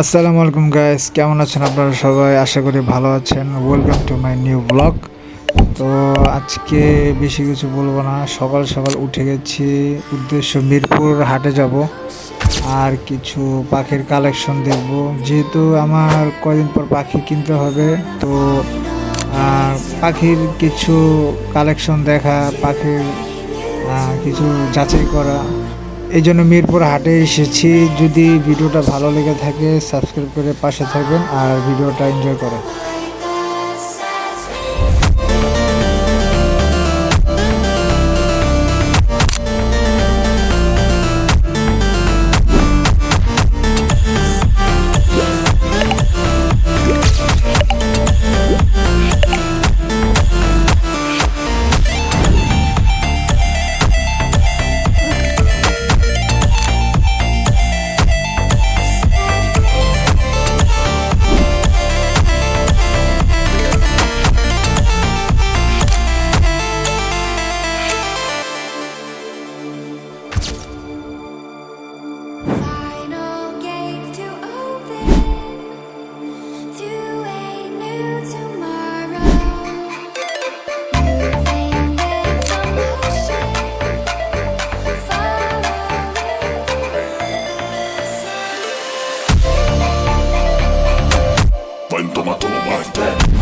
আসসালামু আলাইকুম গাইস, কেমন আছেন আপনারা সবাই? আশা করি ভালো আছেন। Welcome to my new blog. তো আজকে বেশি কিছু বলবো না, সকাল সকাল উঠে গেছি, উদ্দেশ্য মিরপুর হাটে যাব আর কিছু পাখির কালেকশন দেখব। যেহেতু আমার কয়দিন পর পাখি কিনতে হবে, তো পাখির কিছু কালেকশন দেখা, পাখির কিছু যাচাই করা, এই জন্য মিরপুর হাটে এসেছি। যদি ভিডিওটা ভালো লেগে থাকে সাবস্ক্রাইব করে পাশে থাকবেন আর ভিডিওটা এনজয় করেন। Final gates to open to a new tomorrow. Moving with emotion, following the When tomato my friend.